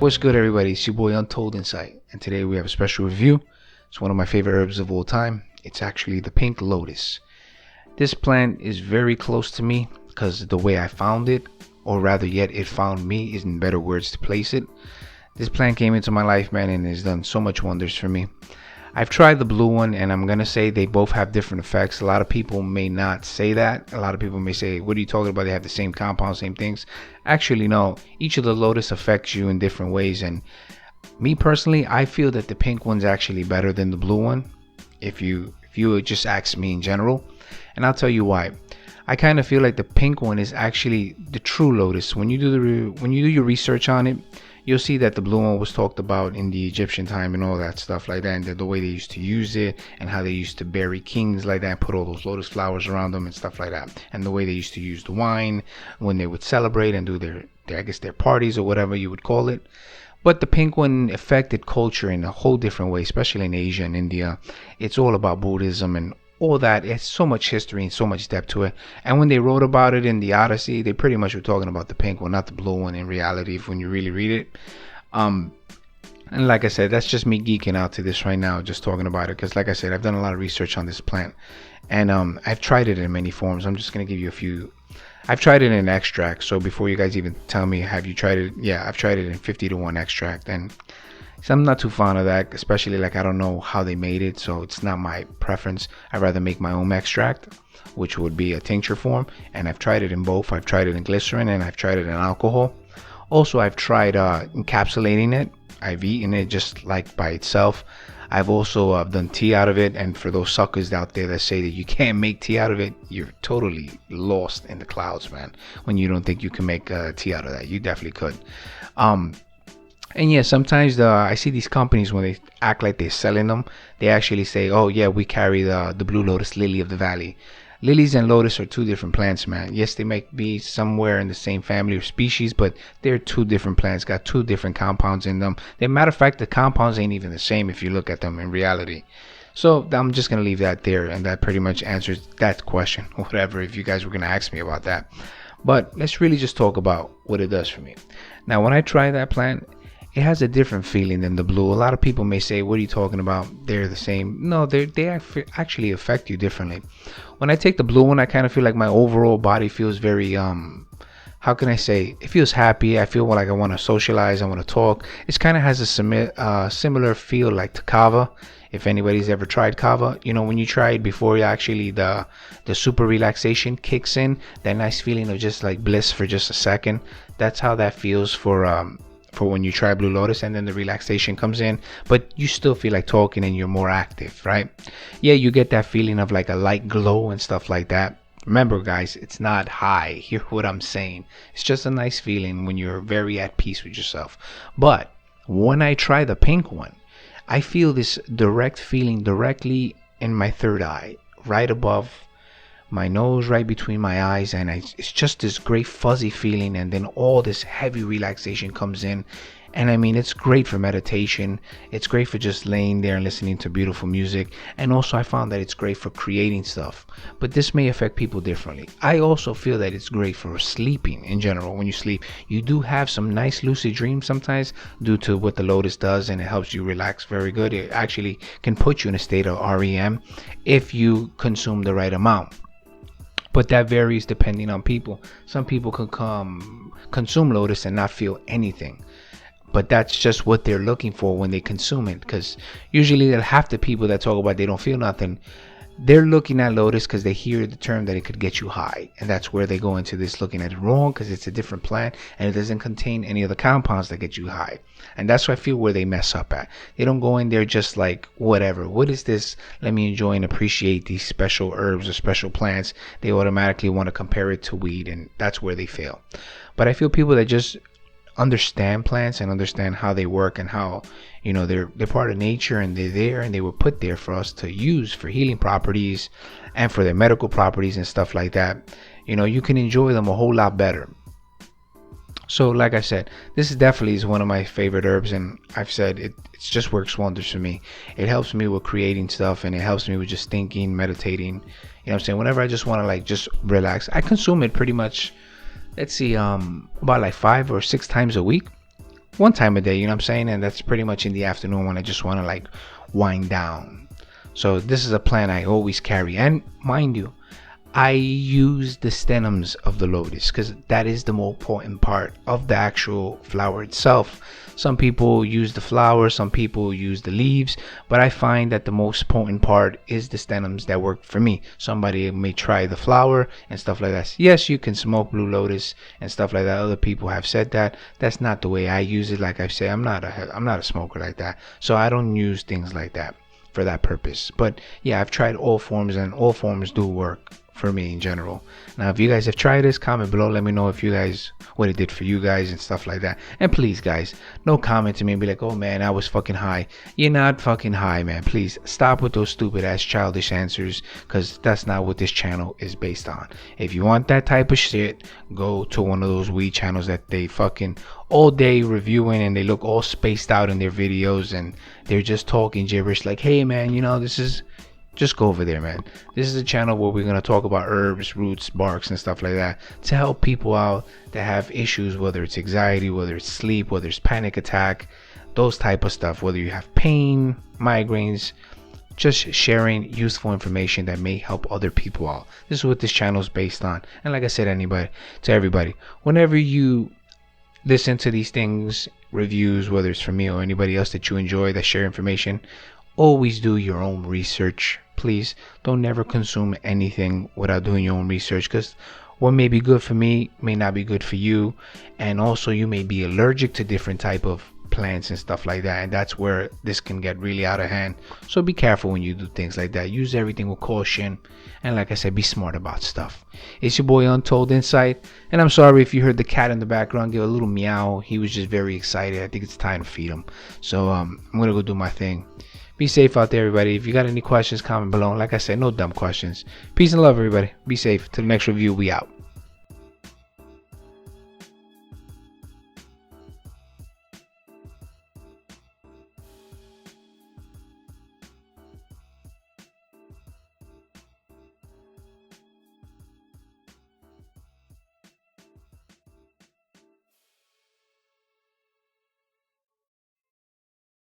What's good, everybody? It's your boy Untold Insight, and today we have a special review. It's one of my favorite herbs of all time. It's actually the pink lotus. This plant is very close to me because the way I found it, or rather yet it found me, is in better words to place it. This plant came into my life, man, and has done so much wonders for me. I've tried the blue one, and I'm gonna say they both have different effects. A lot of people may not say that. A lot of people may say, what are you talking about? They have the same compound, same things. Actually, no. Each of the lotus affects you in different ways, and me personally, I feel that the pink one's actually better than the blue one, if you would just ask me in general. And I'll tell you why. I kind of feel like the pink one is actually the true lotus. When you do your research on it, you'll see that the blue one was talked about in the Egyptian time and all that stuff like that, and the way they used to use it, and how they used to bury kings like that, and put all those lotus flowers around them and stuff like that, and the way they used to use the wine when they would celebrate and do their I guess their parties or whatever you would call it. But the pink one affected culture in a whole different way, especially in Asia and India. It's all about Buddhism and all that. It's so much history and so much depth to it. And when they wrote about it in the Odyssey, they pretty much were talking about the pink one, not the blue one in reality, when you really read it. And like I said, that's just me geeking out to this right now, just talking about it, because like I said, I've done a lot of research on this plant, and I've tried it in many forms. I'm just going to give you a few. I've tried it in extract, so before you guys even tell me, have you tried it? Yeah, I've tried it in 50-to-1 extract, and so I'm not too fond of that, especially like I don't know how they made it, so it's not my preference. I'd rather make my own extract, which would be a tincture form, and I've tried it in both. I've tried it in glycerin and I've tried it in alcohol. Also, I've tried encapsulating it. I've eaten it just like by itself. I've also done tea out of it, and for those suckers out there that say that you can't make tea out of it, you're totally lost in the clouds, man. When you don't think you can make tea out of that, you definitely could. And yeah, sometimes I see these companies, when they act like they're selling them, they actually say, oh yeah, we carry the blue lotus lily of the valley. Lilies and lotus are two different plants, man. Yes, they might be somewhere in the same family or species, but they're two different plants, got two different compounds in them. As a matter of fact, the compounds ain't even the same if you look at them in reality. So I'm just going to leave that there, and that pretty much answers that question, whatever, if you guys were going to ask me about that. But let's really just talk about what it does for me. Now, when I try that plant, it has a different feeling than the blue. A lot of people may say, what are you talking about? They're the same. No, they actually affect you differently. When I take the blue one, I kind of feel like my overall body feels very, how can I say? It feels happy. I feel like I want to socialize. I want to talk. It kind of has a similar feel like to kava. If anybody's ever tried kava, you know, when you try it before you actually the super relaxation kicks in, that nice feeling of just like bliss for just a second. That's how that feels for when you try blue lotus, and then the relaxation comes in, but you still feel like talking and you're more active, right? Yeah, you get that feeling of like a light glow and stuff like that. Remember, guys, it's not high. Hear what I'm saying. It's just a nice feeling when you're very at peace with yourself. But when I try the pink one, I feel this direct feeling directly in my third eye, right above my nose, right between my eyes, and it's just this great fuzzy feeling, and then all this heavy relaxation comes in. And I mean, it's great for meditation. It's great for just laying there and listening to beautiful music. And also, I found that it's great for creating stuff. But this may affect people differently. I also feel that it's great for sleeping in general. When you sleep, you do have some nice lucid dreams sometimes due to what the lotus does, and it helps you relax very good. It actually can put you in a state of REM if you consume the right amount. But that varies depending on people. Some people can consume lotus and not feel anything. But that's just what they're looking for when they consume it. Because usually half the people that talk about they don't feel nothing, they're looking at lotus because they hear the term that it could get you high. And that's where they go into this looking at it wrong, because it's a different plant and it doesn't contain any of the compounds that get you high. And that's why I feel where they mess up at. They don't go in there just like, whatever, what is this? Let me enjoy and appreciate these special herbs or special plants. They automatically want to compare it to weed, and that's where they fail. But I feel people that just understand plants and understand how they work, and how, you know, they're part of nature, and they're there, and they were put there for us to use for healing properties and for their medical properties and stuff like that. You know, you can enjoy them a whole lot better. So like I said, this is definitely one of my favorite herbs, and I've said it just works wonders for me. It helps me with creating stuff, and it helps me with just thinking, meditating. You know what I'm saying? Whenever I just want to like just relax, I consume it pretty much, let's see, about like 5 or 6 times a week. one time a day, you know what I'm saying? And that's pretty much in the afternoon when I just want to like wind down. So this is a plant I always carry. And mind you, I use the stems of the lotus because that is the more important part of the actual flower itself. Some people use the flower, some people use the leaves, but I find that the most important part is the stems that work for me. Somebody may try the flower and stuff like that. Yes, you can smoke blue lotus and stuff like that. Other people have said that. That's not the way I use it. Like I say, I'm not a smoker like that, so I don't use things like that for that purpose. But yeah, I've tried all forms, and all forms do work for me in general. Now if you guys have tried this, comment below, let me know if you guys, what it did for you guys and stuff like that. And please guys, no comment to me and be like, oh man, I was fucking high. You're not fucking high, man. Please stop with those stupid ass childish answers, because that's not what this channel is based on. If you want that type of shit, go to one of those weed channels that they fucking all day reviewing and they look all spaced out in their videos and they're just talking gibberish like, hey man, you know, this is, just go over there, man. This is a channel where we're going to talk about herbs, roots, barks, and stuff like that to help people out that have issues, whether it's anxiety, whether it's sleep, whether it's panic attack, those type of stuff, whether you have pain, migraines, just sharing useful information that may help other people out. This is what this channel is based on. And like I said, to everybody, whenever you listen to these things, reviews, whether it's from me or anybody else that you enjoy that share information, always do your own research. Please don't never consume anything without doing your own research, because what may be good for me may not be good for you, and also you may be allergic to different type of plants and stuff like that, and that's where this can get really out of hand. So be careful when you do things like that. Use everything with caution, and like I said, be smart about stuff. It's your boy Untold Insight, and I'm sorry if you heard the cat in the background give a little meow. He was just very excited. I think it's time to feed him, so I'm gonna go do my thing. Be safe out there, everybody. If you got any questions, comment below. Like I said, no dumb questions. Peace and love, everybody. Be safe. Till the next review, we out.